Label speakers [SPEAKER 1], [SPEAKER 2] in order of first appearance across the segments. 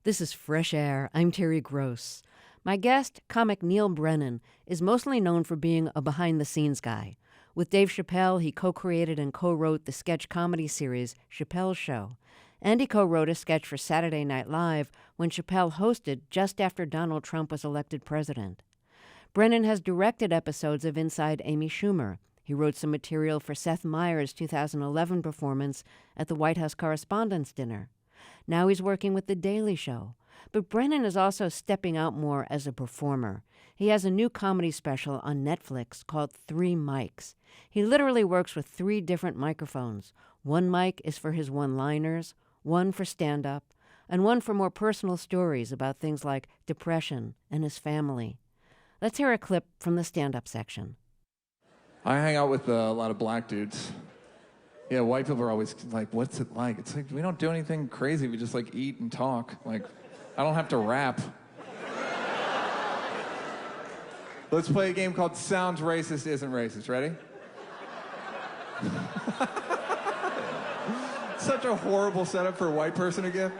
[SPEAKER 1] This is Fresh Air. I'm Terry Gross. My guest, comic Neal Brennan, is mostly known for being a behind-the-scenes guy. With Dave Chappelle, he co-created and co-wrote the sketch comedy series Chappelle's Show. And he co-wrote a sketch for Saturday Night Live when Chappelle hosted just after Donald Trump was elected president. Brennan has directed episodes of Inside Amy Schumer. He wrote some material for Seth Meyers' 2011 performance at the White House Correspondents' Dinner. Now he's working with The Daily Show. But Brennan is also stepping out more as a performer. He has a new comedy special on Netflix called 3 Mics. He literally works with 3 different microphones. One mic is for his one-liners, one for stand-up, and one for more personal stories about things like depression and his family. Let's hear a clip from the stand-up section.
[SPEAKER 2] I hang out with a lot of black dudes. Yeah, white people are always like, what's it like? It's like, we don't do anything crazy. We just like eat and talk. Like, I don't have to rap. Let's play a game called Sounds Racist, Isn't Racist. Ready? Such a horrible setup for a white person to give.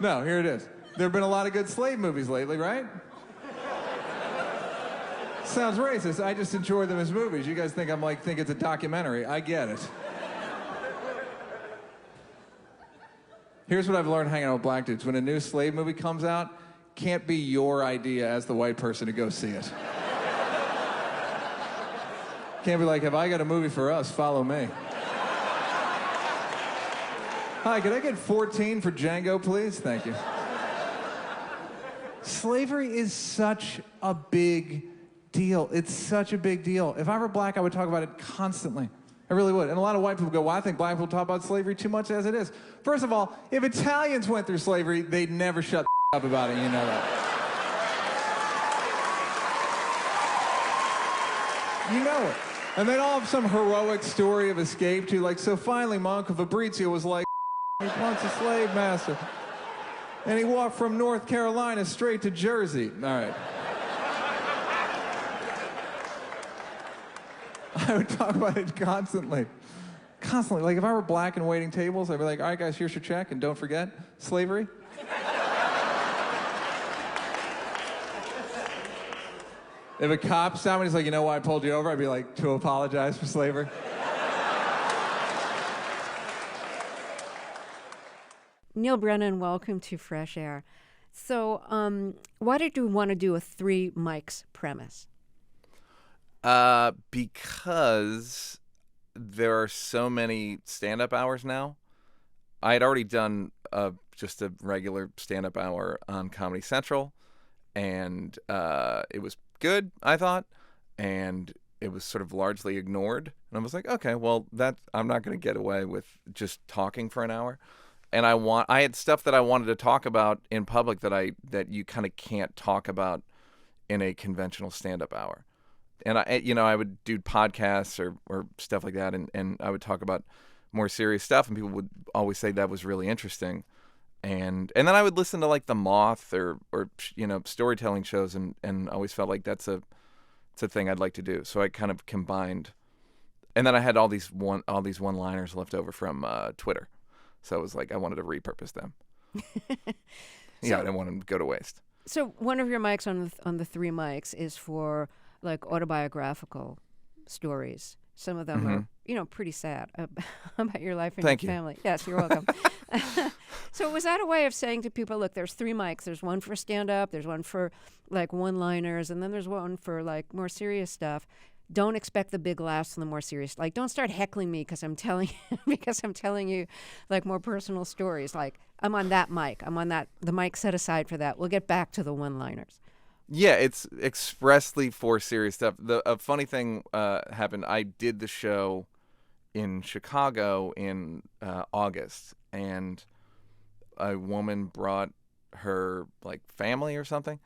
[SPEAKER 2] No, here it is. There have been a lot of good slave movies lately, right? Sounds racist. I just enjoy them as movies. You guys think think it's a documentary. I get it. Here's what I've learned hanging out with black dudes. When a new slave movie comes out, can't be your idea as the white person to go see it. Can't be like, if I got a movie for us, follow me. Hi, could I get 14 for Django, please? Thank you. Slavery is such a big deal. It's such a big deal. If I were black, I would talk about it constantly. I really would. And a lot of white people go, well, I think black people talk about slavery too much as it is. First of all, if Italians went through slavery, they'd never shut up about it. You know that. You know it. And they'd all have some heroic story of escape too. Like, so finally, my Uncle Fabrizio was like, he wants a slave master. And he walked from North Carolina straight to Jersey. All right. I would talk about it constantly. Constantly. Like, if I were black and waiting tables, I'd be like, all right, guys, here's your check, and don't forget, slavery. If a cop stopped me, he's like, you know why I pulled you over? I'd be like, to apologize for slavery.
[SPEAKER 1] Neal Brennan, welcome to Fresh Air. So, why did you want to do a 3 mics premise?
[SPEAKER 3] Because there are so many stand-up hours now. I had already done just a regular stand-up hour on Comedy Central, and it was good, I thought, and it was sort of largely ignored. And I was like, okay, well, I'm not going to get away with just talking for an hour. And I had stuff that I wanted to talk about in public that you kind of can't talk about in a conventional stand-up hour. And I would do podcasts or stuff like that, and I would talk about more serious stuff, and people would always say that was really interesting. And then I would listen to like The Moth or storytelling shows, and always felt like it's a thing I'd like to do. So I kind of combined, and then I had all these one-liners left over from Twitter. So it was like I wanted to repurpose them. I didn't want them to go to waste.
[SPEAKER 1] So one of your mics on the 3 mics is for like autobiographical stories. Some of them are, pretty sad about your life and
[SPEAKER 3] Thank
[SPEAKER 1] your
[SPEAKER 3] you.
[SPEAKER 1] family. Yes, you're welcome. So was that a way of saying to people, look, there's 3 mics. There's one for stand-up. There's one for like one-liners, and then there's one for like more serious stuff. Don't expect the big laughs and the more serious. Like, don't start heckling me because I'm telling you like more personal stories. Like, I'm on that mic. I'm on the mic set aside for that. We'll get back to the one-liners.
[SPEAKER 3] Yeah, it's expressly for serious stuff. A funny thing happened. I did the show in Chicago in August, and a woman brought her like family or something.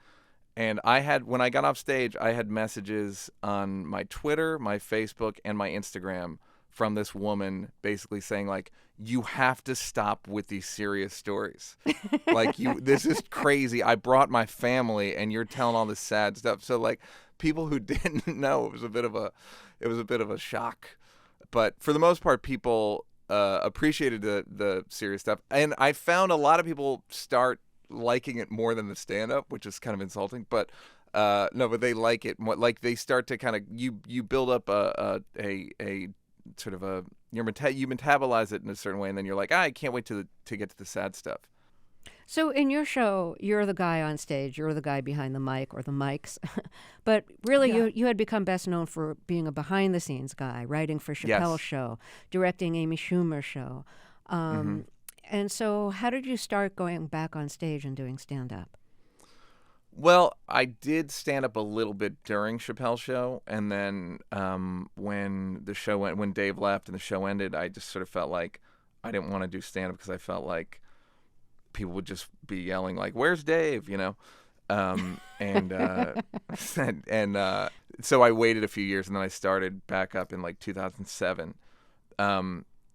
[SPEAKER 3] And when I got off stage, I had messages on my Twitter, my Facebook, and my Instagram from this woman basically saying, like, you have to stop with these serious stories. Like, this is crazy. I brought my family, and you're telling all this sad stuff. So, like, people who didn't know, it was a bit of a shock. But for the most part, people appreciated the serious stuff. And I found a lot of people start liking it more than the stand-up, which is kind of insulting. But no, but they like it more. Like they start to kind of you build up a sort of a you metabolize it in a certain way, and then you're like, I can't wait to get to the sad stuff.
[SPEAKER 1] So in your show, you're the guy on stage, you're the guy behind the mic or the mics. But really, you had become best known for being a behind-the-scenes guy, writing for Chappelle's show, directing Amy Schumer's show. And so how did you start going back on stage and doing stand-up?
[SPEAKER 3] Well, I did stand up a little bit during Chappelle's show, and then when Dave left and the show ended, I just sort of felt like I didn't want to do stand-up because I felt like people would just be yelling like, "Where's Dave?" You know, so I waited a few years, and then I started back up in like 2007.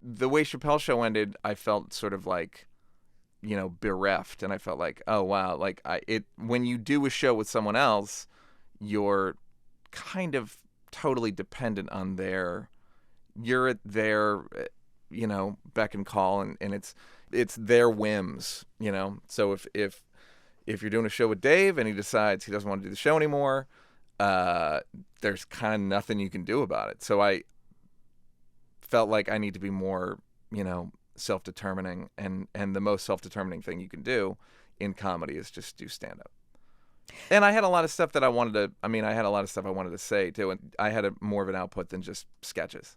[SPEAKER 3] The way Chappelle's show ended, I felt sort of like, bereft, and I felt like, oh wow, like when you do a show with someone else, you're kind of totally dependent on you're at their beck and call, and it's their whims, So if you're doing a show with Dave and he decides he doesn't want to do the show anymore, there's kind of nothing you can do about it. So I felt like I need to be more, self-determining, and the most self-determining thing you can do in comedy is just do stand-up. And I had a lot of stuff that I wanted to say too, and I had more of an output than just sketches.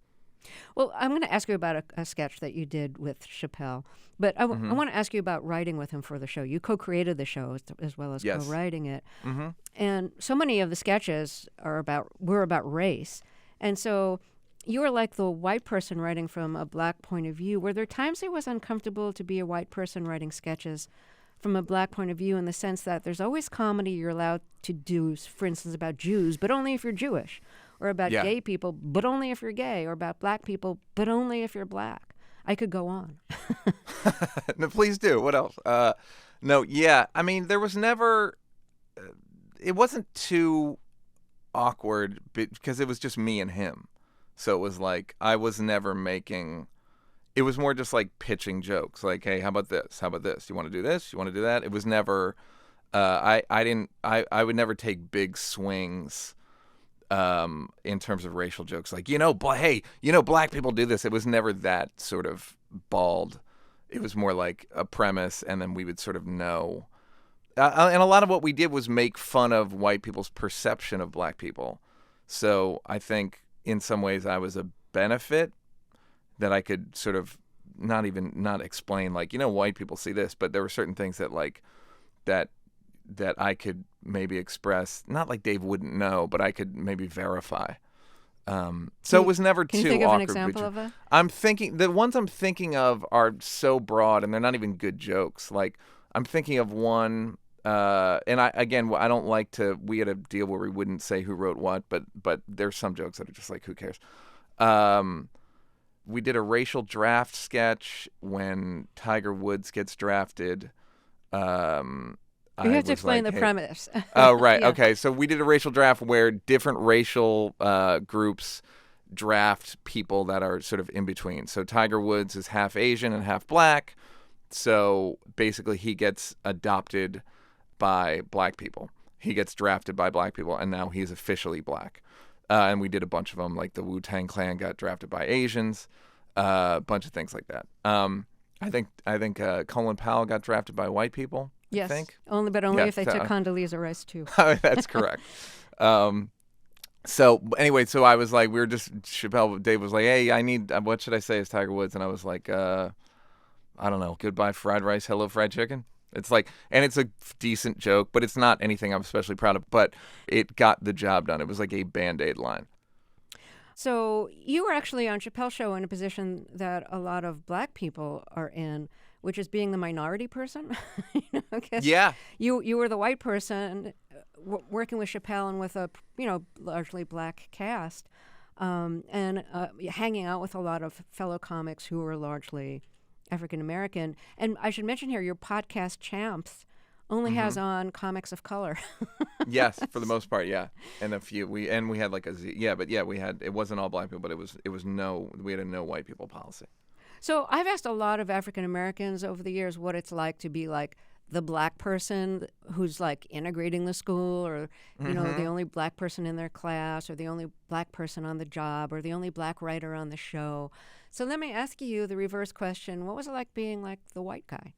[SPEAKER 1] Well, I'm going to ask you about a sketch that you did with Chappelle, but I want to ask you about writing with him for the show. You co-created the show as well as co-writing it, and so many of the sketches were about race, and so you were like the white person writing from a black point of view. Were there times it was uncomfortable to be a white person writing sketches from a black point of view, in the sense that there's always comedy you're allowed to do, for instance, about Jews, but only if you're Jewish, or about gay people, but only if you're gay, or about black people, but only if you're black? I could go on.
[SPEAKER 3] No, please do. What else? No, yeah. I mean, there was never. It wasn't too awkward because it was just me and him. So it was like I was never making. It was more just like pitching jokes, like, "Hey, how about this? How about this? You want to do this? You want to do that?" It was never. I would never take big swings. In terms of racial jokes, like, black people do this. It was never that sort of bald. It was more like a premise, and then we would sort of know. And a lot of what we did was make fun of white people's perception of black people. So I think in some ways I was a benefit that I could sort of not explain, like, white people see this, but there were certain things that like that I could maybe express, not like Dave wouldn't know, but I could maybe verify. So it was never too awkward.
[SPEAKER 1] Can you think of an example of that?
[SPEAKER 3] I'm thinking, the ones I'm thinking of are so broad, and they're not even good jokes. Like, I'm thinking of one, and I don't like to, we had a deal where we wouldn't say who wrote what, but there's some jokes that are just like, who cares? We did a racial draft sketch when Tiger Woods gets drafted.
[SPEAKER 1] You have to explain the premise.
[SPEAKER 3] Oh, right.
[SPEAKER 1] Yeah.
[SPEAKER 3] Okay. So we did a racial draft where different racial groups draft people that are sort of in between. So Tiger Woods is half Asian and half black. So basically he gets adopted by black people. He gets drafted by black people, and now he's officially black. And we did a bunch of them, like the Wu-Tang Clan got drafted by Asians, a bunch of things like that. I think Colin Powell got drafted by white people.
[SPEAKER 1] Yes,
[SPEAKER 3] I think.
[SPEAKER 1] only if they took Condoleezza Rice too.
[SPEAKER 3] That's correct. So anyway, so I was like, Dave was like, hey, I need, what should I say as Tiger Woods? And I was like, I don't know, goodbye fried rice, hello fried chicken. It's like, and it's a decent joke, but it's not anything I'm especially proud of, but it got the job done. It was like a Band-Aid line.
[SPEAKER 1] So you were actually on Chappelle's show in a position that a lot of black people are in, which is being the minority person.
[SPEAKER 3] Yeah.
[SPEAKER 1] You were the white person working with Chappelle and with a largely black cast, and hanging out with a lot of fellow comics who were largely African American. And I should mention here, your podcast Champs only has on comics of color.
[SPEAKER 3] Yes, for the most part, yeah. And a few we had like it wasn't all black people, but we had a no white people policy.
[SPEAKER 1] So I've asked a lot of African Americans over the years what it's like to be like the black person who's like integrating the school, or the only black person in their class, or the only black person on the job, or the only black writer on the show. So let me ask you the reverse question. What was it like being like the white guy?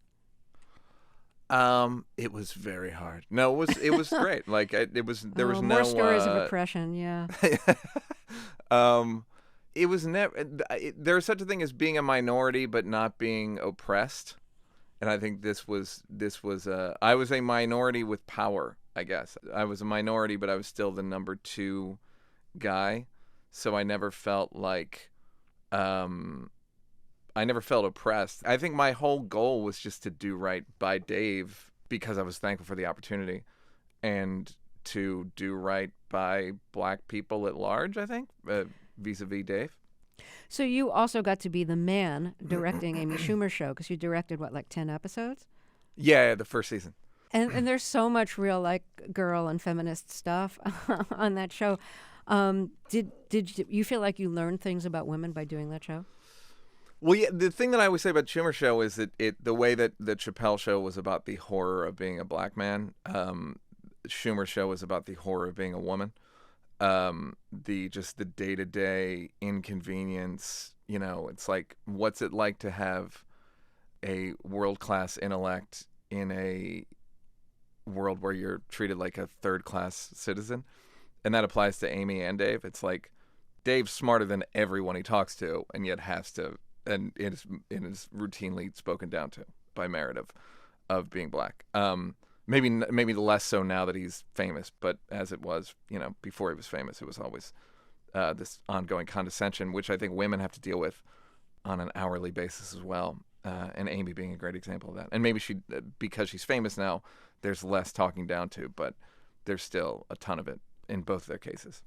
[SPEAKER 3] It was very hard. No, it was great. Like there was
[SPEAKER 1] more
[SPEAKER 3] no
[SPEAKER 1] stories of oppression. Yeah.
[SPEAKER 3] It was never. There's such a thing as being a minority but not being oppressed, and I think this was. I was a minority with power. I guess I was a minority, but I was still the number 2 guy, so I never felt like. I never felt oppressed. I think my whole goal was just to do right by Dave because I was thankful for the opportunity, and to do right by black people at large, I think, vis-a-vis Dave.
[SPEAKER 1] So you also got to be the man directing Amy Schumer's show, because you directed, what, like 10 episodes?
[SPEAKER 3] Yeah, the first season.
[SPEAKER 1] And there's so much real, like, girl and feminist stuff on that show. Did you feel like you learned things about women by doing that show?
[SPEAKER 3] Well, yeah, the thing that I always say about Schumer show is that the way that the Chappelle show was about the horror of being a black man, Schumer show was about the horror of being a woman. The day-to-day inconvenience, it's like, what's it like to have a world-class intellect in a world where you're treated like a third-class citizen? And that applies to Amy and Dave. It's like, Dave's smarter than everyone he talks to, and yet has to, and it is routinely spoken down to by merit of being black. Maybe less so now that he's famous, but as it was, before he was famous, it was always this ongoing condescension, which I think women have to deal with on an hourly basis as well. And Amy being a great example of that. And maybe because she's famous now, there's less talking down to, but there's still a ton of it in both their cases.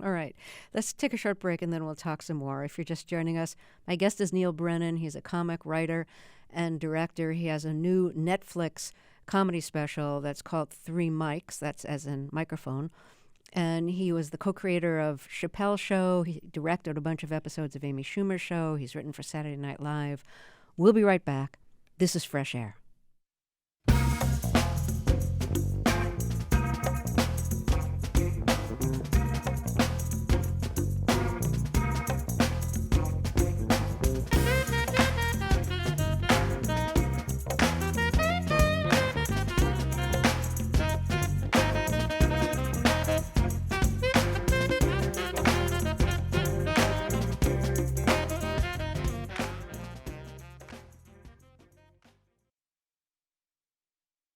[SPEAKER 1] All right. Let's take a short break and then we'll talk some more. If you're just joining us, my guest is Neal Brennan. He's a comic writer and director. He has a new Netflix comedy special that's called 3 Mics. That's as in microphone. And he was the co-creator of Chappelle Show. He directed a bunch of episodes of Amy Schumer's show. He's written for Saturday Night Live. We'll be right back. This is Fresh Air.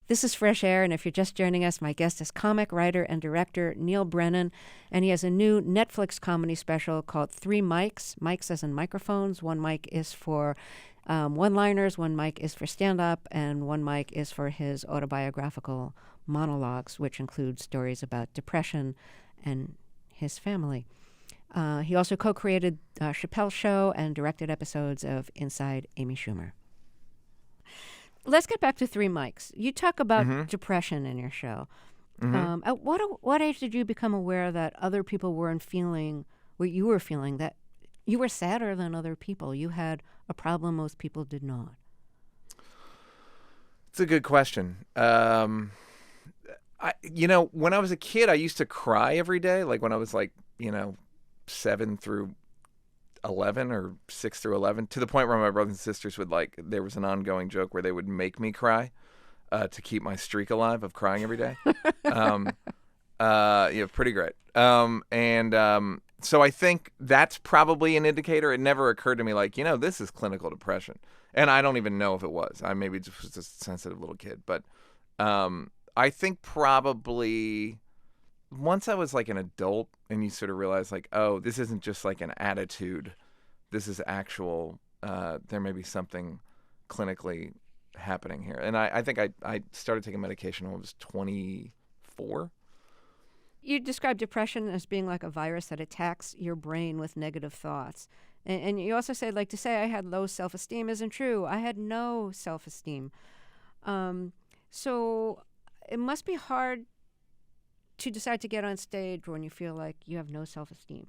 [SPEAKER 1] This is Fresh Air, and if you're just joining us, my guest is comic, writer, and director Neal Brennan, and he has a new Netflix comedy special called 3 Mics. Mics as in microphones. 1 mic is for one-liners, 1 mic is for stand-up, and 1 mic is for his autobiographical monologues, which include stories about depression and his family. He also co-created Chappelle Show and directed episodes of Inside Amy Schumer. Let's get back to 3 Mics. You talk about depression in your show. At what age did you become aware that other people weren't feeling what you were feeling, that you were sadder than other people? You had a problem most people did not.
[SPEAKER 3] It's a good question. When I was a kid, I used to cry every day. Like when I was 7 through 11 or 6 through 11, to the point where my brothers and sisters would there was an ongoing joke where they would make me cry to keep my streak alive of crying every day. Pretty great. So I think that's probably an indicator. It never occurred to me this is clinical depression. And I don't even know if it was. I maybe just was a sensitive little kid. But I think probably once I was an adult and you sort of realize oh, this isn't just an attitude. This is actual, there may be something clinically happening here. And I think I started taking medication when I was 24.
[SPEAKER 1] You describe depression as being like a virus that attacks your brain with negative thoughts. And you also say, to say I had low self-esteem isn't true. I had no self-esteem. So it must be hard to decide to get on stage when you feel like you have no self-esteem.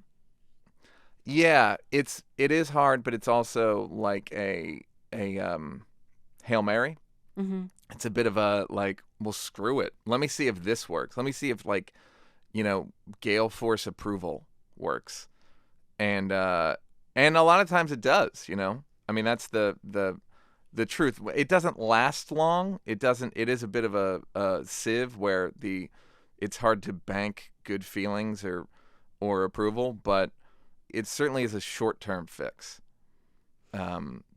[SPEAKER 3] Yeah, it is hard, but it's also like a Hail Mary. it's a bit of a like, well, screw it. Let me see if this works. Let me see if like, gale force approval works. And a lot of times it does. I mean, that's the truth. It doesn't last long. It is a bit of a sieve where it's hard to bank good feelings or approval, but it certainly is a short-term fix,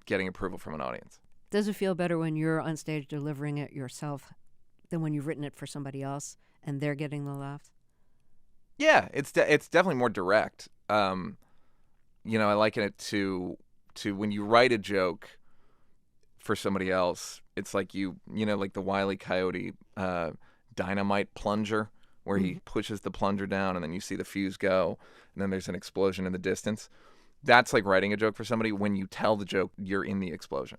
[SPEAKER 3] getting approval from an audience.
[SPEAKER 1] Does it feel better when you're on stage delivering it yourself than when you've written it for somebody else and they're getting the laughs?
[SPEAKER 3] Yeah, it's definitely more direct. I liken it to when you write a joke for somebody else. It's like like the Wile E. Coyote dynamite plunger, where he pushes the plunger down and then you see the fuse go, and then there's an explosion in the distance. That's like writing a joke for somebody. When you tell the joke, you're in the explosion,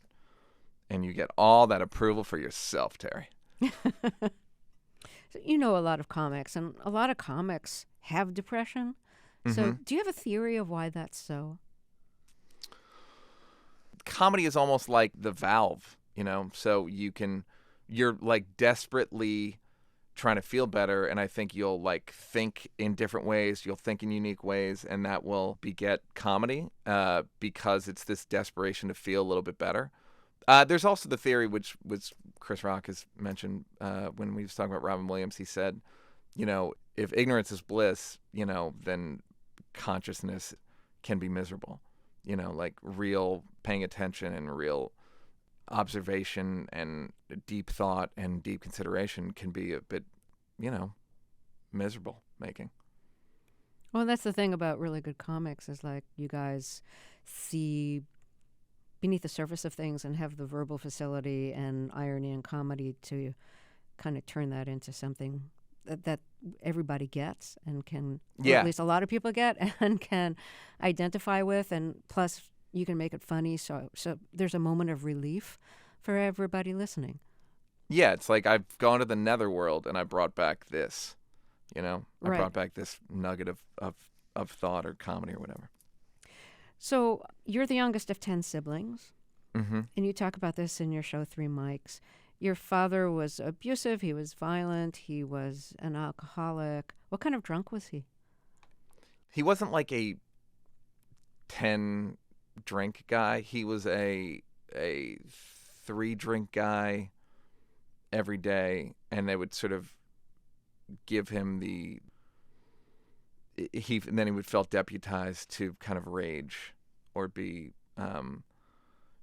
[SPEAKER 3] and you get all that approval for yourself, Terry.
[SPEAKER 1] So you know a lot of comics, and a lot of comics have depression. So do you have a theory of why that's so?
[SPEAKER 3] Comedy is almost like the valve, so you're like desperately trying to feel better, and I think you'll like think in different ways, you'll think in unique ways, and that will beget comedy, because it's this desperation to feel a little bit better. There's also the theory, which Chris Rock has mentioned when we was talking about Robin Williams. He said, if ignorance is bliss, then consciousness can be miserable. Like real paying attention and real observation and deep thought and deep consideration can be a bit, miserable making.
[SPEAKER 1] Well, that's the thing about really good comics is like you guys see beneath the surface of things and have the verbal facility and irony and comedy to kind of turn that into something that everybody gets and can, or at least a lot of people get and can identify with, and plus you can make it funny, so there's a moment of relief for everybody listening.
[SPEAKER 3] Yeah, it's like I've gone to the netherworld and I brought back this, I brought back this nugget of thought or comedy or whatever.
[SPEAKER 1] So you're the youngest of 10 siblings,
[SPEAKER 3] and
[SPEAKER 1] you talk about this in your show, Three Mics. Your father was abusive, he was violent, he was an alcoholic. What kind of drunk was he?
[SPEAKER 3] He wasn't like a 10 drink guy. He was a 3 drink guy every day, and they would sort of give him and then he would feel deputized to kind of rage or be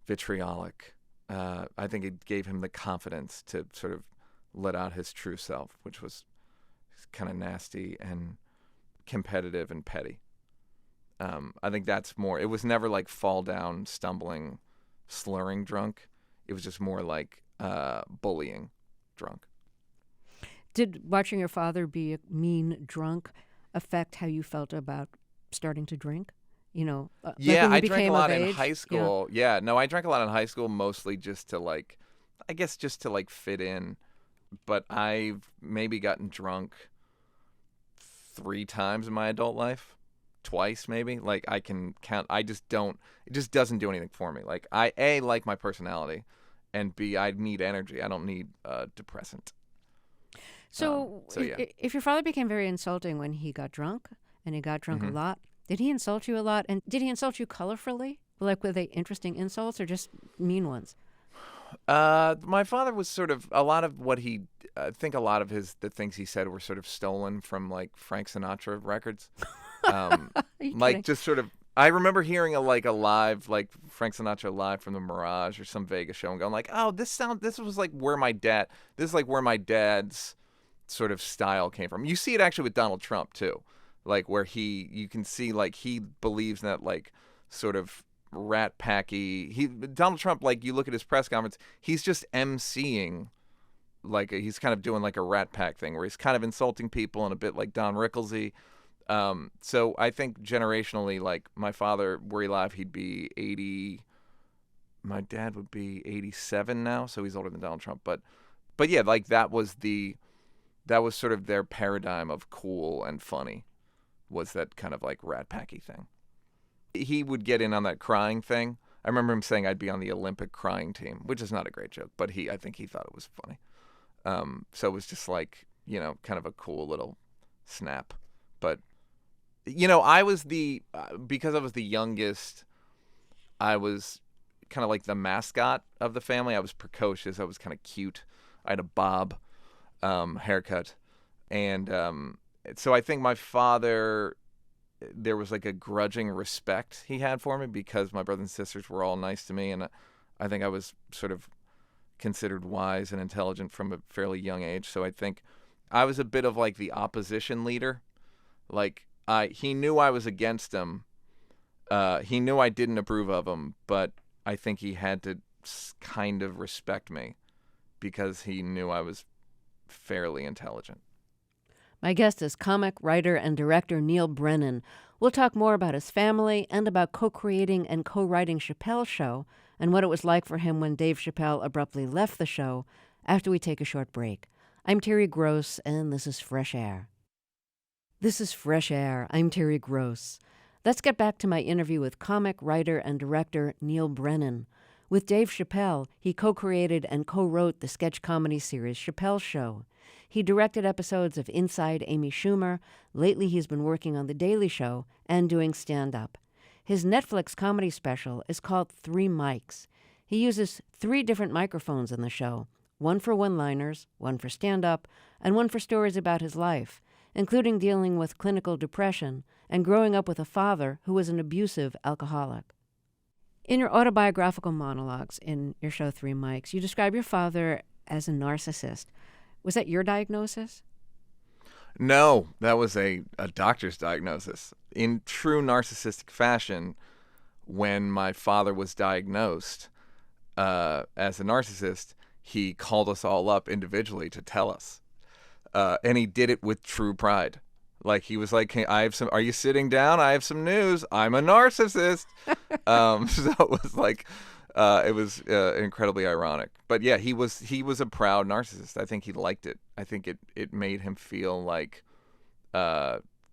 [SPEAKER 3] vitriolic. I think it gave him the confidence to sort of let out his true self, which was kind of nasty and competitive and petty. I think that's more. It was never like fall down, stumbling, slurring drunk. It was just more like bullying drunk.
[SPEAKER 1] Did watching your father be a mean drunk affect how you felt about starting to drink?
[SPEAKER 3] Yeah,
[SPEAKER 1] like
[SPEAKER 3] I drank a lot in
[SPEAKER 1] age?
[SPEAKER 3] high school. Yeah, no, I drank a lot in high school, mostly just to like, I guess just to like fit in. But I've maybe gotten drunk 3 times in my adult life, twice maybe. Like I can count. I just don't. It just doesn't do anything for me. Like I like my personality, and B, I need energy. I don't need depressant.
[SPEAKER 1] So
[SPEAKER 3] yeah.
[SPEAKER 1] If your father became very insulting when he got drunk, and he got drunk a lot, did he insult you a lot? And did he insult you colorfully? Like, were they interesting insults or just mean ones?
[SPEAKER 3] My father was sort of a lot of what I think a lot of the things he said were sort of stolen from like Frank Sinatra records. Like just sort of, I remember hearing a live, like Frank Sinatra live from the Mirage or some Vegas show and going like, oh, this was like this is like where my dad's sort of style came from. You see it actually with Donald Trump too. Like where you can see like he believes in that like sort of rat packy. Donald Trump, like you look at his press conference, he's just emceeing, like he's kind of doing like a rat pack thing where he's kind of insulting people and a bit like Don Ricklesy. So I think generationally, like my father, were he alive, he'd be 80. My dad would be 87 now, so he's older than Donald Trump. But yeah, like that was sort of their paradigm of cool and funny. Was that kind of like rat packy thing. He would get in on that crying thing. I remember him saying I'd be on the Olympic crying team, which is not a great joke, but I think he thought it was funny. So it was just like, kind of a cool little snap. But, I was because I was the youngest, I was kind of like the mascot of the family. I was precocious. I was kind of cute. I had a bob haircut. And so I think my father, there was like a grudging respect he had for me because my brothers and sisters were all nice to me. And I think I was sort of considered wise and intelligent from a fairly young age. So I think I was a bit of like the opposition leader. Like he knew I was against him. He knew I didn't approve of him, but I think he had to kind of respect me because he knew I was fairly intelligent.
[SPEAKER 1] My guest is comic, writer, and director Neal Brennan. We'll talk more about his family and about co-creating and co-writing Chappelle's show and what it was like for him when Dave Chappelle abruptly left the show after we take a short break. I'm Terry Gross, and this is Fresh Air. This is Fresh Air. I'm Terry Gross. Let's get back to my interview with comic, writer, and director Neal Brennan. With Dave Chappelle, he co-created and co-wrote the sketch comedy series Chappelle's Show. He directed episodes of Inside Amy Schumer. Lately, he's been working on The Daily Show and doing stand-up. His Netflix comedy special is called 3 Mics. He uses 3 different microphones in the show, one for one-liners, one for stand-up, and one for stories about his life, including dealing with clinical depression and growing up with a father who was an abusive alcoholic. In your autobiographical monologues in your show 3 Mics, you describe your father as a narcissist. Was that your diagnosis?
[SPEAKER 3] No, that was a doctor's diagnosis. In true narcissistic fashion, when my father was diagnosed as a narcissist, he called us all up individually to tell us. And he did it with true pride. Like, he was like, hey, are you sitting down? I have some news. I'm a narcissist. So it was like, it was incredibly ironic. But yeah, he was a proud narcissist. I think he liked it. I think it made him feel like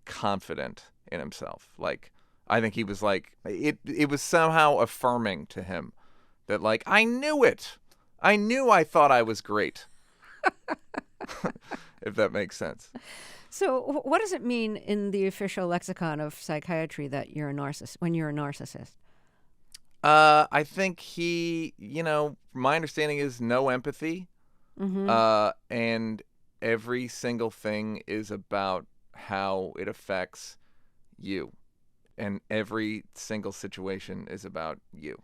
[SPEAKER 3] confident in himself. Like, I think he was like, it was somehow affirming to him that, like, I knew it. I thought I was great. If that makes sense.
[SPEAKER 1] So what does it mean in the official lexicon of psychiatry that you're a narcissist, when you're a narcissist?
[SPEAKER 3] I think my understanding is no empathy.
[SPEAKER 1] Mm-hmm.
[SPEAKER 3] And every single thing is about how it affects you. And every single situation is about you.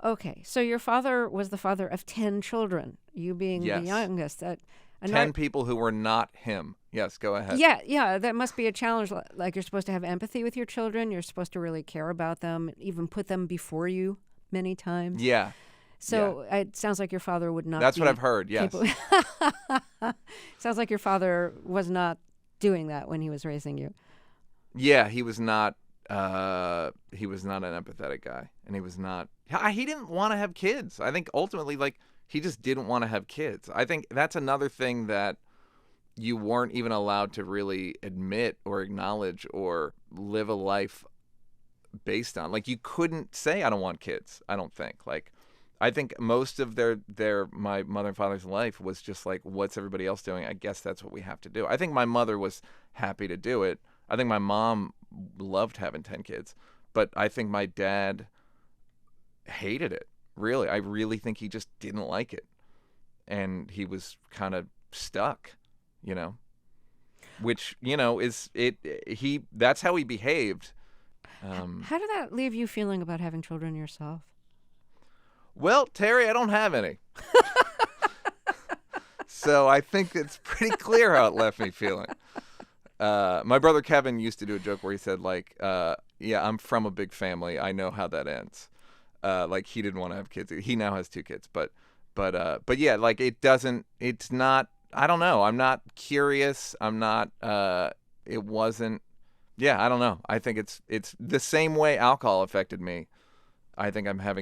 [SPEAKER 1] Okay, so your father was the father of 10 children, you being
[SPEAKER 3] Yes.
[SPEAKER 1] the youngest.
[SPEAKER 3] 10 people who were not him. Yes, go ahead.
[SPEAKER 1] Yeah, that must be a challenge. Like, you're supposed to have empathy with your children. You're supposed to really care about them, even put them before you many times.
[SPEAKER 3] Yeah.
[SPEAKER 1] So it sounds like your father would not.
[SPEAKER 3] That's
[SPEAKER 1] be
[SPEAKER 3] what I've heard, yes.
[SPEAKER 1] Sounds like your father was not doing that when he was raising you.
[SPEAKER 3] Yeah, he was not an empathetic guy, and he didn't want to have kids. I think ultimately, like, he just didn't want to have kids. I think that's another thing that you weren't even allowed to really admit or acknowledge or live a life based on. Like, you couldn't say, I don't want kids, I don't think. Like, I think most of my mother and father's life was just like, what's everybody else doing? I guess that's what we have to do. I think my mother was happy to do it. I think my mom loved having 10 kids, but I think my dad hated it. Really, I really think he just didn't like it, and he was kind of stuck, which is it. That's how he behaved.
[SPEAKER 1] How did that leave you feeling about having children yourself?
[SPEAKER 3] Well, Terry, I don't have any, so I think it's pretty clear how it left me feeling. My brother Kevin used to do a joke where he said, like, yeah, I'm from a big family. I know how that ends. Like, he didn't want to have kids. He now has 2 kids, but yeah, like, it's not, I don't know. I'm not curious. I'm not, it wasn't, yeah, I don't know. I think it's the same way alcohol affected me. I think I had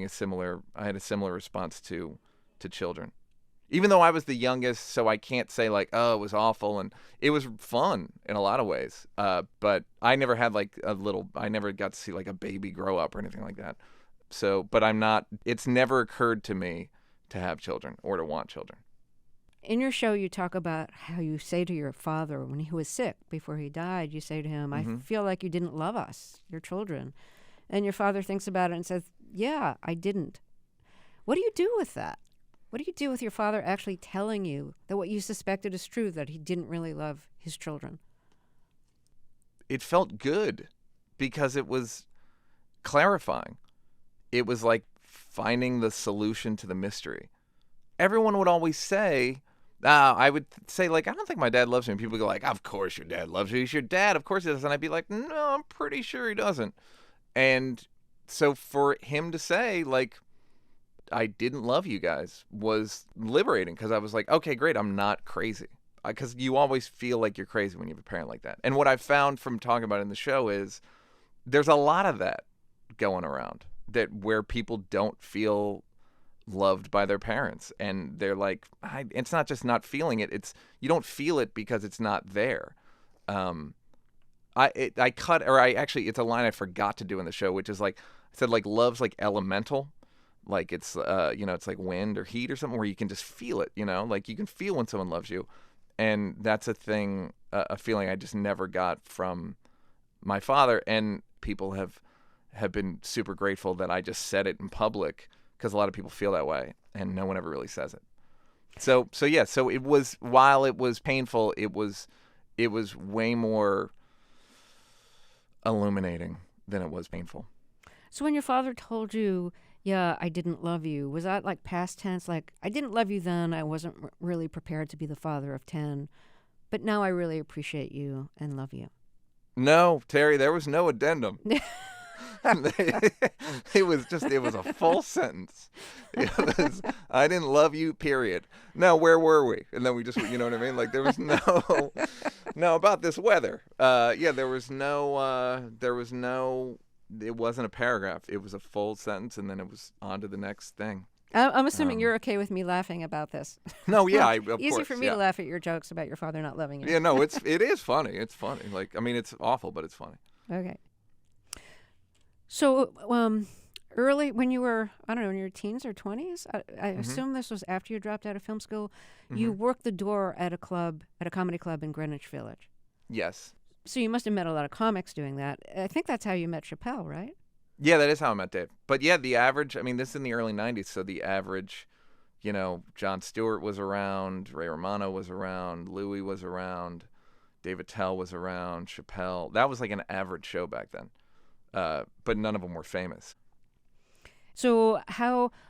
[SPEAKER 3] a similar response to children. Even though I was the youngest, so I can't say like, oh, it was awful, and it was fun in a lot of ways. But I never had like I never got to see like a baby grow up or anything like that. So, but it's never occurred to me to have children or to want children.
[SPEAKER 1] In your show, you talk about how you say to your father when he was sick, before he died, you say to him, I feel like you didn't love us, your children. And your father thinks about it and says, yeah, I didn't. What do you do with that? What do you do with your father actually telling you that what you suspected is true, that he didn't really love his children?
[SPEAKER 3] It felt good because it was clarifying. It was like finding the solution to the mystery. Everyone would always say, I would say, like, I don't think my dad loves me. And people go like, of course your dad loves you. He's your dad. Of course he does. And I'd be like, no, I'm pretty sure he doesn't. And so for him to say, like, I didn't love you guys was liberating, because I was like, okay, great, I'm not crazy. Because you always feel like you're crazy when you have a parent like that. And what I've found from talking about it in the show is there's a lot of that going around, that where people don't feel loved by their parents, and they're like, it's not just not feeling it, it's you don't feel it because it's not there. It's a line I forgot to do in the show, which is like, I said, like, love's like elemental, like it's it's like wind or heat or something, where you can just feel it, like you can feel when someone loves you. And that's a thing, a feeling I just never got from my father. And people have been super grateful that I just said it in public, because a lot of people feel that way, and no one ever really says it. So it was, while it was painful, it was way more illuminating than it was painful.
[SPEAKER 1] So when your father told you, yeah, I didn't love you, was that like past tense? Like, I didn't love you then, I wasn't really prepared to be the father of 10, but now I really appreciate you and love you?
[SPEAKER 3] No, Terry, there was no addendum. It was a full sentence. It was, I didn't love you, period. Now, where were we? And then we just, you know what I mean? Like, there was no about this weather. There was no, it wasn't a paragraph. It was a full sentence, and then it was on to the next thing.
[SPEAKER 1] I'm assuming you're okay with me laughing about this.
[SPEAKER 3] No, yeah, of
[SPEAKER 1] Easy
[SPEAKER 3] course,
[SPEAKER 1] for me to laugh at your jokes about your father not loving you.
[SPEAKER 3] Yeah, no, it is funny. It's funny. Like, I mean, it's awful, but it's funny.
[SPEAKER 1] Okay. So, early, when you were, I don't know, in your teens or 20s, I assume this was after you dropped out of film school, you worked the door at a comedy club in Greenwich Village.
[SPEAKER 3] Yes.
[SPEAKER 1] So you must have met a lot of comics doing that. I think that's how you met Chappelle, right?
[SPEAKER 3] Yeah, that is how I met Dave. But yeah, the average, I mean, this is in the early 90s, so the average, Jon Stewart was around, Ray Romano was around, Louis was around, Dave Attell was around, Chappelle. That was like an average show back then. But none of them were famous.
[SPEAKER 1] So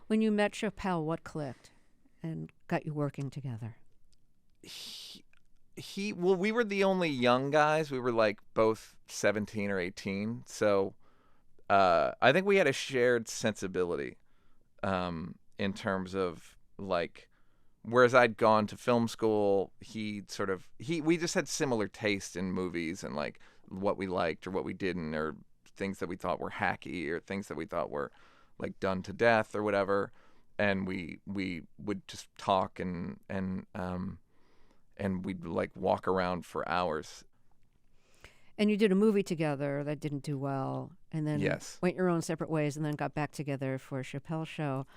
[SPEAKER 1] when you met Chappelle, what clicked and got you working together?
[SPEAKER 3] Well, we were the only young guys. We were like both 17 or 18. So I think we had a shared sensibility in terms of, like, whereas I'd gone to film school, we just had similar taste in movies and like what we liked or what we didn't, or things that we thought were hacky or things that we thought were like done to death or whatever. And we would just talk and we'd like walk around for hours.
[SPEAKER 1] And you did a movie together that didn't do well, and then
[SPEAKER 3] Yes.
[SPEAKER 1] went your own separate ways, and then got back together for a Chappelle show.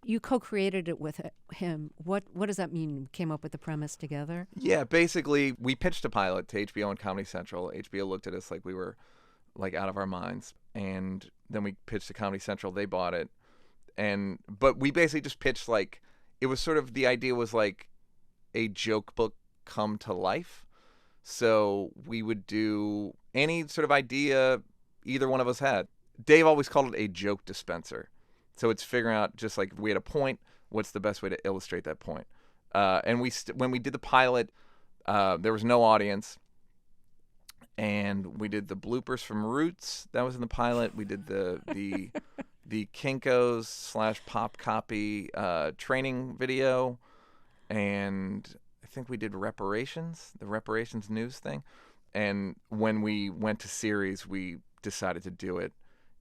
[SPEAKER 1] You co-created it with him. What does that mean? You came up with the premise together?
[SPEAKER 3] Yeah, basically, we pitched a pilot to HBO and Comedy Central. HBO looked at us like we were like out of our minds, and then we pitched to Comedy Central. They bought it, but we basically just pitched, like, it was sort of, the idea was like a joke book come to life. So we would do any sort of idea either one of us had. Dave always called it a joke dispenser. So it's figuring out, just like, we had a point, what's the best way to illustrate that point? And when we did the pilot, there was no audience. And we did the bloopers from Roots. That was in the pilot. We did the Kinko's / Pop Copy training video. And I think we did the reparations news thing. And when we went to series, we decided to do it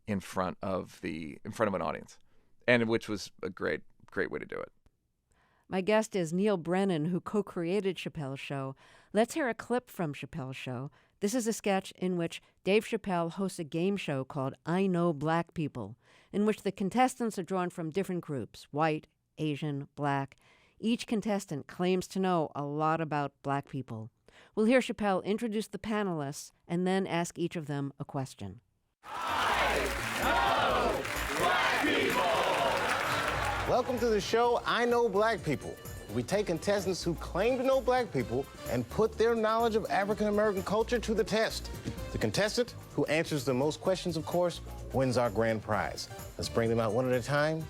[SPEAKER 3] in front of an audience, and which was a great way to do it.
[SPEAKER 1] My guest is Neal Brennan, who co-created Chappelle's Show. Let's hear a clip from Chappelle's Show. This is a sketch in which Dave Chappelle hosts a game show called I Know Black People, in which the contestants are drawn from different groups, white, Asian, black. Each contestant claims to know a lot about black people. We'll hear Chappelle introduce the panelists and then ask each of them a question.
[SPEAKER 4] Welcome to the show, I Know Black People. We take contestants who claim to know black people and put their knowledge of African American culture to the test. The contestant who answers the most questions, of course, wins our grand prize. Let's bring them out one at a time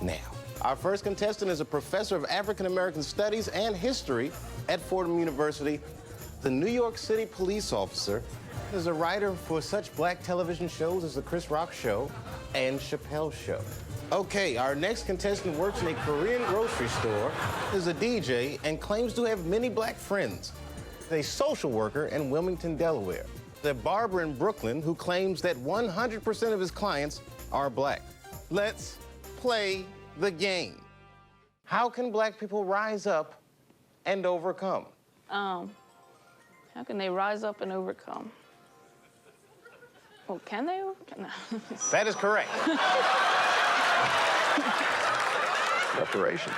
[SPEAKER 4] now. Our first contestant is a professor of African American Studies and History at Fordham University, the New York City police officer, is a writer for such black television shows as The Chris Rock Show and Chappelle's Show. Okay, our next contestant works in a Korean grocery store, is a DJ, and claims to have many black friends. A social worker in Wilmington, Delaware. A barber in Brooklyn who claims that 100% of his clients are black. Let's play the game. How can black people rise up and overcome?
[SPEAKER 5] How can they rise up and overcome? Well, can they overcome? No.
[SPEAKER 4] That is correct.
[SPEAKER 6] Reparations.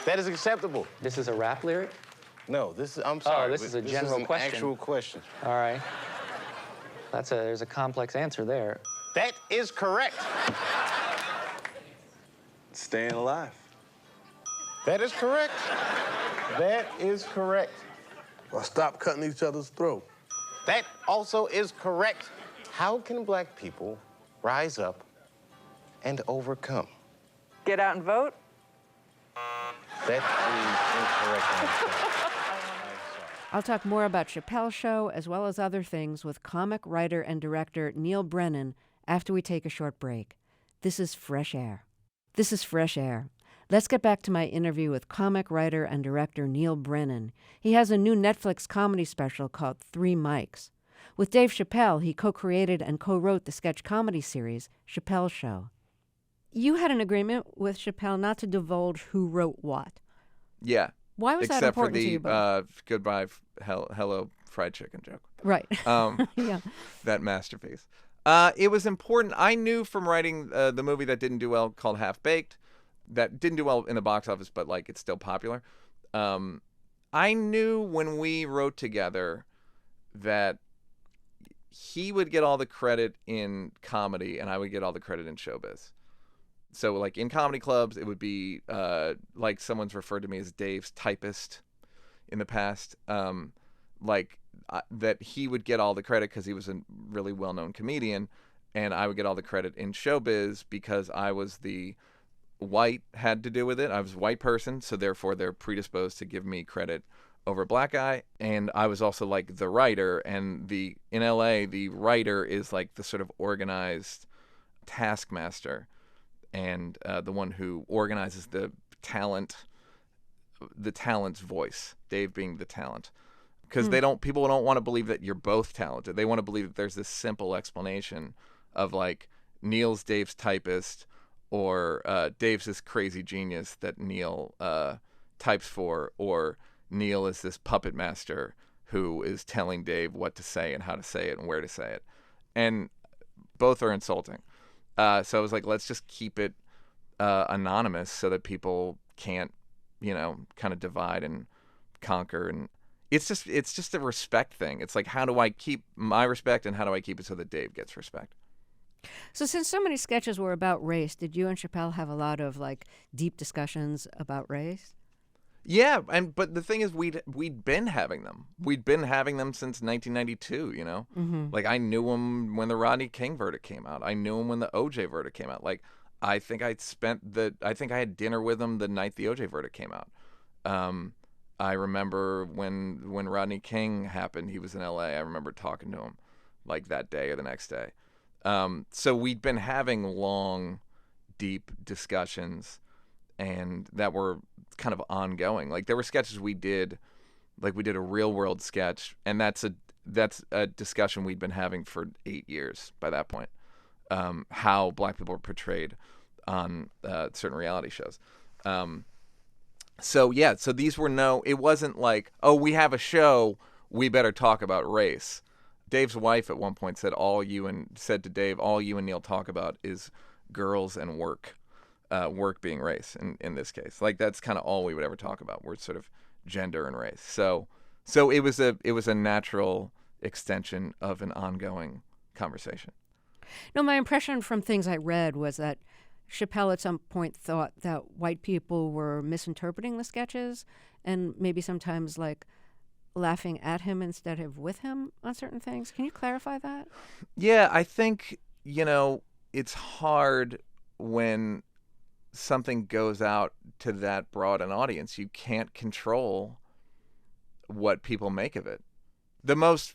[SPEAKER 4] That is acceptable.
[SPEAKER 6] This is a rap lyric?
[SPEAKER 4] No, I'm sorry.
[SPEAKER 6] this is a general
[SPEAKER 4] an
[SPEAKER 6] question.
[SPEAKER 4] Actual question.
[SPEAKER 6] All right. There's a complex answer there.
[SPEAKER 4] That is correct.
[SPEAKER 7] Staying alive.
[SPEAKER 4] That is correct. That is correct.
[SPEAKER 7] Well, stop cutting each other's throat.
[SPEAKER 4] That also is correct. How can black people rise up and overcome?
[SPEAKER 8] Get out and vote?
[SPEAKER 4] That is incorrect.
[SPEAKER 1] I'll talk more about Chappelle's Show as well as other things with comic writer and director Neal Brennan after we take a short break. This is Fresh Air. This is Fresh Air. Let's get back to my interview with comic writer and director Neal Brennan. He has a new Netflix comedy special called 3 Mics. With Dave Chappelle, he co-created and co-wrote the sketch comedy series Chappelle's Show. You had an agreement with Chappelle not to divulge who wrote what.
[SPEAKER 3] Yeah.
[SPEAKER 1] Why was that
[SPEAKER 3] Except for
[SPEAKER 1] important to you both?
[SPEAKER 3] the goodbye, hello, fried chicken joke.
[SPEAKER 1] Right. Yeah.
[SPEAKER 3] That masterpiece. It was important. I knew from writing the movie that didn't do well called Half Baked, that didn't do well in the box office, but like it's still popular. I knew when we wrote together that he would get all the credit in comedy and I would get all the credit in showbiz. So like in comedy clubs, it would be like someone's referred to me as Dave's typist in the past. That he would get all the credit because he was a really well-known comedian, and I would get all the credit in showbiz because I was the white had to do with it. I was a white person, so therefore they're predisposed to give me credit over a black guy. And I was also like the writer, and in LA, the writer is like the sort of organized taskmaster and the one who organizes the talent's voice, Dave being the talent. Because people don't want to believe that you're both talented. They want to believe that there's this simple explanation of like Neal's Dave's typist, or Dave's this crazy genius that Neal types for, or Neal is this puppet master who is telling Dave what to say and how to say it and where to say it. And both are insulting. So I was like, let's just keep it anonymous so that people can't, kind of divide and conquer. And it's just a respect thing. It's like, how do I keep my respect and how do I keep it so that Dave gets respect?
[SPEAKER 1] So since so many sketches were about race, did you and Chappelle have a lot of like deep discussions about race?
[SPEAKER 3] Yeah, but the thing is, we'd been having them. We'd been having them since 1992.
[SPEAKER 1] Mm-hmm.
[SPEAKER 3] Like I knew him when the Rodney King verdict came out. I knew him when the OJ verdict came out. Like I think I had dinner with him the night the OJ verdict came out. I remember when Rodney King happened, he was in LA. I remember talking to him like that day or the next day. So we'd been having long, deep discussions, and that were kind of ongoing. Like there were sketches we did, like we did a real world sketch, and that's a discussion we'd been having for 8 years by that point. How black people are portrayed on certain reality shows. So yeah, so these were it wasn't like, oh, we have a show, we better talk about race. Dave's wife at one point said said to Dave, all you and Neal talk about is girls and work, work being race in this case. Like that's kind of all we would ever talk about. We're sort of gender and race. So it was a natural extension of an ongoing conversation.
[SPEAKER 1] No, my impression from things I read was that Chappelle at some point thought that white people were misinterpreting the sketches and maybe sometimes like laughing at him instead of with him on certain things. Can you clarify that?
[SPEAKER 3] Yeah, I think, it's hard when something goes out to that broad an audience. You can't control what people make of it. The most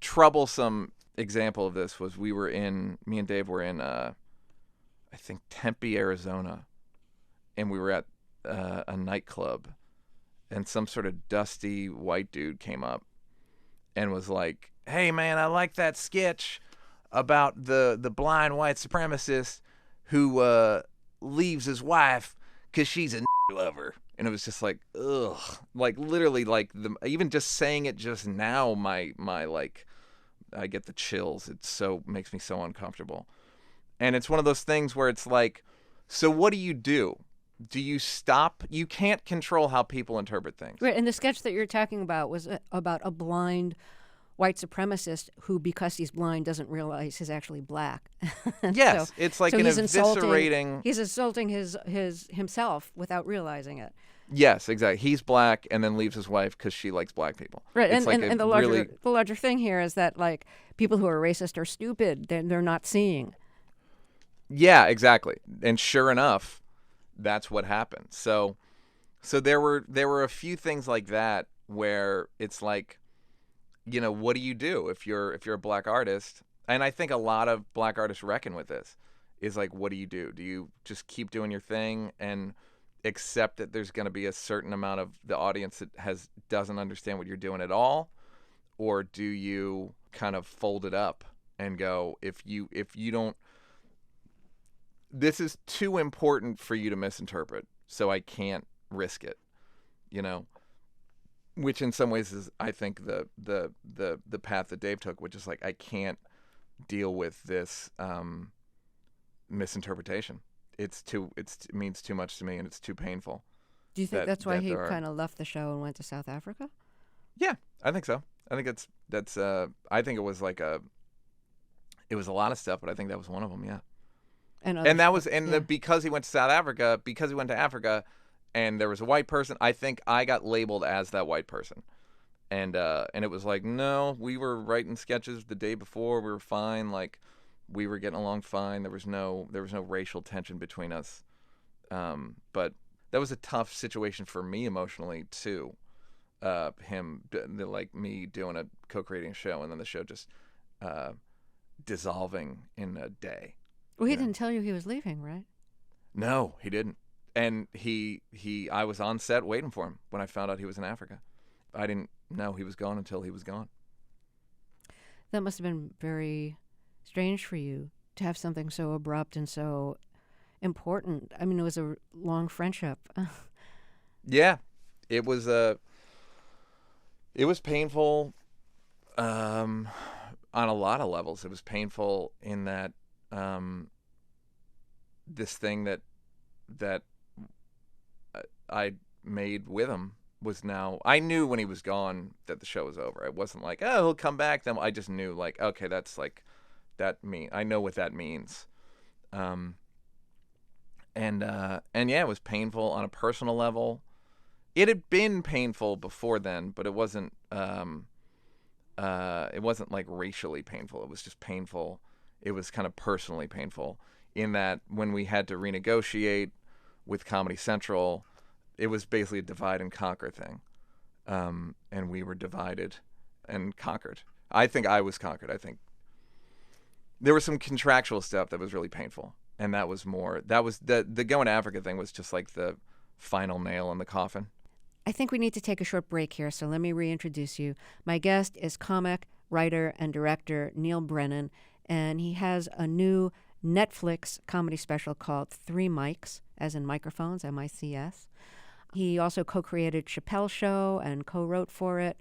[SPEAKER 3] troublesome example of this was me and Dave were in, I think, Tempe, Arizona, and we were at a nightclub, and some sort of dusty white dude came up and was like, hey, man, I like that sketch about the blind white supremacist who leaves his wife because she's a lover. And it was just like, ugh. Like, literally, like, even just saying it just now, my like, I get the chills. It makes me so uncomfortable. And it's one of those things where it's like, so what do you do? Do you stop? You can't control how people interpret things.
[SPEAKER 1] Right, and the sketch that you're talking about was about a blind white supremacist who, because he's blind, doesn't realize he's actually black.
[SPEAKER 3] Yes, it's like an
[SPEAKER 1] he's
[SPEAKER 3] eviscerating.
[SPEAKER 1] He's insulting his himself without realizing it.
[SPEAKER 3] Yes, exactly. He's black and then leaves his wife because she likes black people.
[SPEAKER 1] Right,
[SPEAKER 3] It's
[SPEAKER 1] and the larger thing here is that like people who are racist are stupid. They're not seeing.
[SPEAKER 3] Yeah, exactly. And sure enough, that's what happened. So there were a few things like that where it's like, what do you do if you're a black artist? And I think a lot of black artists reckon with this is like, what do you do? Do you just keep doing your thing and accept that there's going to be a certain amount of the audience that doesn't understand what you're doing at all? Or do you kind of fold it up and go, if you don't, this is too important for you to misinterpret, so I can't risk it, which in some ways is, I think, the path that Dave took, which is like, I can't deal with this misinterpretation. It means too much to me, and it's too painful.
[SPEAKER 1] Do you think that's why he kind of left the show and went to South Africa?
[SPEAKER 3] Yeah, I think so. I think that's I think it was like it was a lot of stuff, but I think that was one of them. Yeah. Because he went to South Africa, because he went to Africa, and there was a white person, I think I got labeled as that white person, and it was like, no, we were writing sketches the day before, we were fine, like we were getting along fine, there was no racial tension between us, but that was a tough situation for me emotionally too. Like me doing co-creating a show, and then the show just dissolving in a day.
[SPEAKER 1] Well, he didn't tell you he was leaving, right?
[SPEAKER 3] No, he didn't. And I was on set waiting for him when I found out he was in Africa. I didn't know he was gone until he was gone.
[SPEAKER 1] That must have been very strange for you to have something so abrupt and so important. I mean, it was a long friendship.
[SPEAKER 3] Yeah, it was painful on a lot of levels. It was painful in that this thing that I made with him was now, I knew when he was gone that the show was over. It wasn't like, oh, he'll come back. Then I just knew, like, okay, that's like, I know what that means. And yeah, it was painful on a personal level. It had been painful before then, but it wasn't like racially painful. It was just painful. It was kind of personally painful in that when we had to renegotiate with Comedy Central, it was basically a divide and conquer thing. And we were divided and conquered. I think I was conquered. I think there was some contractual stuff that was really painful. And that was the going to Africa thing was just like the final nail in the coffin.
[SPEAKER 1] I think we need to take a short break here, so let me reintroduce you. My guest is comic, writer, and director Neal Brennan, and he has a new Netflix comedy special called 3 Mics, as in microphones, M-I-C-S. He also co-created Chappelle Show and co-wrote for it.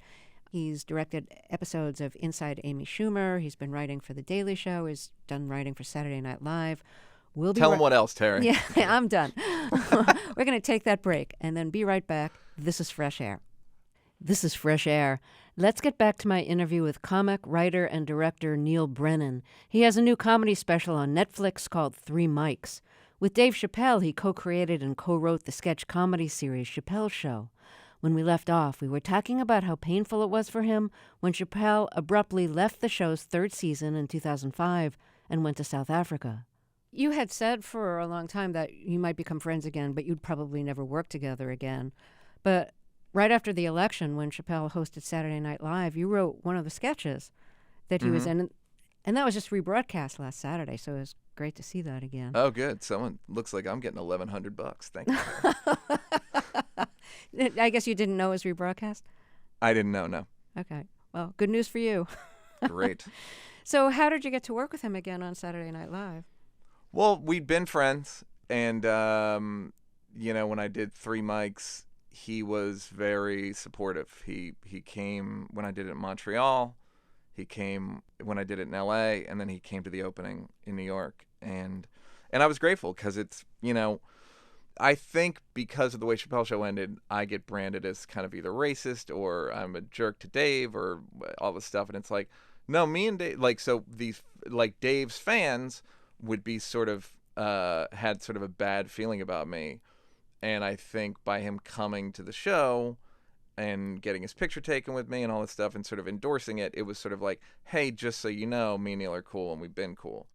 [SPEAKER 1] He's directed episodes of Inside Amy Schumer. He's been writing for The Daily Show. He's done writing for Saturday Night Live. We'll be
[SPEAKER 3] Tell him what else, Terry.
[SPEAKER 1] Yeah, I'm done. We're going to take that break and then be right back. This is Fresh Air. This is Fresh Air. Let's get back to my interview with comic, writer, and director Neal Brennan. He has a new comedy special on Netflix called 3 Mics. With Dave Chappelle, he co-created and co-wrote the sketch comedy series Chappelle Show. When we left off, we were talking about how painful it was for him when Chappelle abruptly left the show's 3rd season in 2005 and went to South Africa. You had said for a long time that you might become friends again, but you'd probably never work together again. But right after the election, when Chappelle hosted Saturday Night Live, you wrote one of the sketches that he was in. And that was just rebroadcast last Saturday, so it was great to see that again.
[SPEAKER 3] Oh, good. Someone looks like I'm getting $1,100. Thank you.
[SPEAKER 1] I guess you didn't know it was rebroadcast?
[SPEAKER 3] I didn't know, no.
[SPEAKER 1] Okay. Well, good news for you.
[SPEAKER 3] Great.
[SPEAKER 1] So how did you get to work with him again on Saturday Night Live?
[SPEAKER 3] Well, we'd been friends, and, when I did 3 Mics, he was very supportive. He came when I did it in Montreal. He came when I did it in L.A., and then he came to the opening in New York. And I was grateful because it's, I think because of the way Chappelle Show ended, I get branded as kind of either racist or I'm a jerk to Dave or all this stuff. And it's like, no, me and Dave, so these, Dave's fans would be sort of, had sort of a bad feeling about me. And I think by him coming to the show and getting his picture taken with me and all this stuff and sort of endorsing it, it was sort of like, hey, just so you know, me and Neal are cool and we've been cool.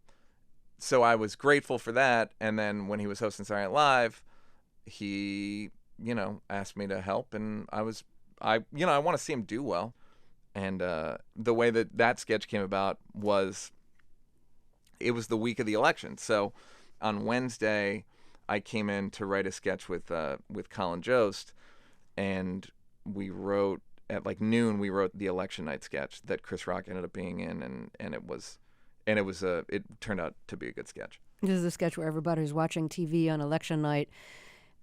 [SPEAKER 3] So I was grateful for that. And then when he was hosting Saturday Night Live, he, asked me to help. And I want to see him do well. And the way that sketch came about was, it was the week of the election. So on Wednesday, I came in to write a sketch with Colin Jost, and we wrote at noon. We wrote the election night sketch that Chris Rock ended up being in, and it turned out to be a good sketch.
[SPEAKER 1] This is the sketch where everybody's watching TV on election night,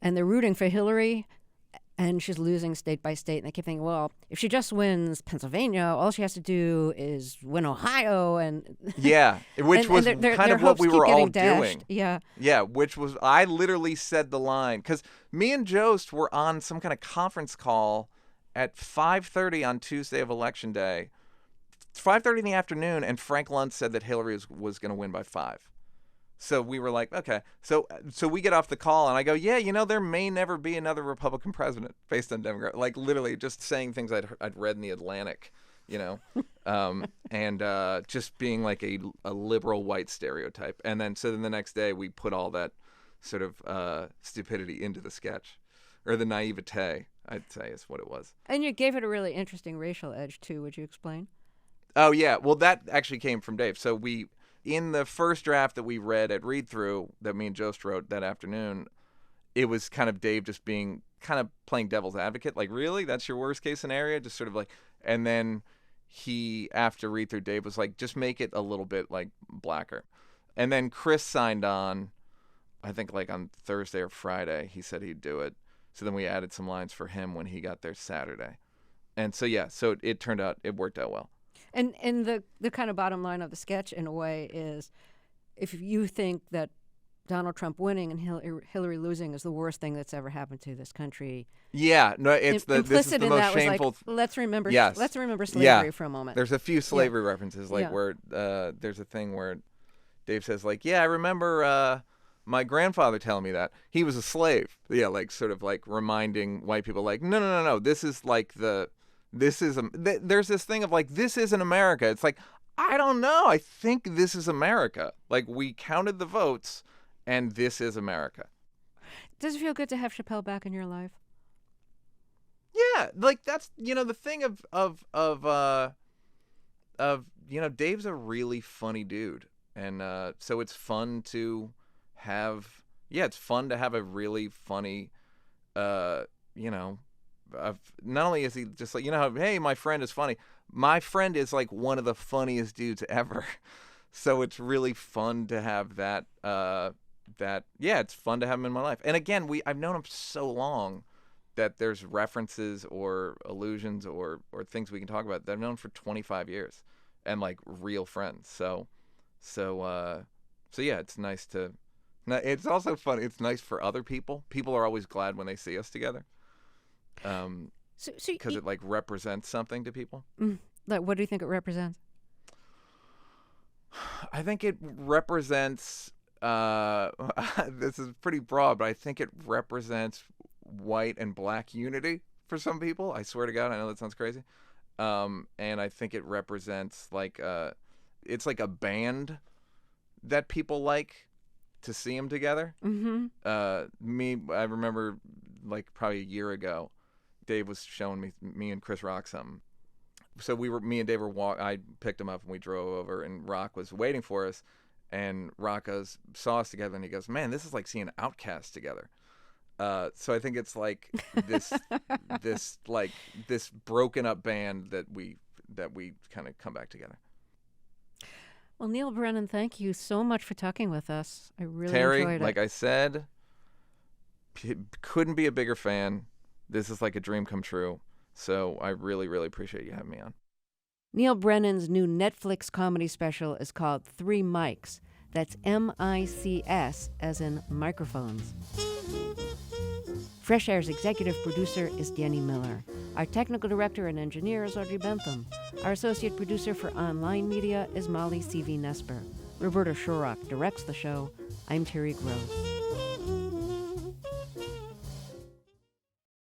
[SPEAKER 1] and they're rooting for Hillary, and she's losing state by state. And they keep thinking, well, if she just wins Pennsylvania, all she has to do is win Ohio. And
[SPEAKER 3] yeah, which was kind of what we were all doing.
[SPEAKER 1] Yeah.
[SPEAKER 3] Yeah, which was, I literally said the line, because me and Jost were on some kind of conference call at 5:30 on Tuesday of Election Day. It's 5:30 in the afternoon, and Frank Luntz said that Hillary was going to win by 5. So we were like, okay. So we get off the call, and I go, yeah, there may never be another Republican president based on Democrat. Literally just saying things I'd read in the Atlantic, and just being like a liberal white stereotype. And then the next day we put all that sort of stupidity into the sketch, or the naivete, I'd say is what it was.
[SPEAKER 1] And you gave it a really interesting racial edge too. Would you explain?
[SPEAKER 3] Oh yeah, well that actually came from Dave. So in the first draft that we read at read through that me and Jost wrote that afternoon, it was kind of Dave just being kind of playing devil's advocate. Like, really? That's your worst case scenario? Just sort of like, and then he, after read through, Dave was like, just make it a little bit blacker. And then Chris signed on, I think on Thursday or Friday, he said he'd do it. So then we added some lines for him when he got there Saturday. And so, yeah, so it turned out, it worked out well.
[SPEAKER 1] And the kind of bottom line of the sketch, in a way, is if you think that Donald Trump winning and Hillary losing is the worst thing that's ever happened to this country.
[SPEAKER 3] Yeah, no, this is the most shameful.
[SPEAKER 1] Let's remember slavery for a moment.
[SPEAKER 3] There's a few slavery references, where there's a thing where Dave says, I remember my grandfather telling me that he was a slave. Yeah, sort of reminding white people, no, this is there's this thing of this isn't America. It's I don't know. I think this is America. We counted the votes, and this is America.
[SPEAKER 1] Does it feel good to have Chappelle back in your life?
[SPEAKER 3] Yeah, that's the thing of Dave's a really funny dude, and so it's fun to have. Yeah, it's fun to have a really funny, not only is he just hey, my friend is funny. My friend is one of the funniest dudes ever. So it's really fun to have that. It's fun to have him in my life. And again, I've known him so long that there's references or allusions or things we can talk about that I've known for 25 years and like real friends. So yeah, it's nice to. It's also fun. It's nice for other people. People are always glad when they see us together. Because it like represents something to people.
[SPEAKER 1] Like, what do you think it represents?
[SPEAKER 3] I think it represents. This is pretty broad, but I think it represents white and black unity for some people. I swear to God, I know that sounds crazy. And I think it represents like it's like a band that people like to see them together. I remember like probably a year ago, Dave was showing me and Chris Rock something. So me and Dave were I picked him up and we drove over, and Rock was waiting for us, and Rock saw us together, and he goes, "Man, this is like seeing Outkast together." So I think it's like this broken up band that we kind of come back together.
[SPEAKER 1] Well, Neal Brennan, thank you so much for talking with us. I really
[SPEAKER 3] Terry,
[SPEAKER 1] enjoyed it.
[SPEAKER 3] like I said, couldn't be a bigger fan. This is like a dream come true. So I really, really appreciate you having me on.
[SPEAKER 1] Neal Brennan's new Netflix comedy special is called 3 Mics. That's M-I-C-S, as in microphones. Fresh Air's executive producer is Danny Miller. Our technical director and engineer is Audrey Bentham. Our associate producer for online media is Molly C.V. Nesper. Roberta Shorrock directs the show. I'm Terry Gross.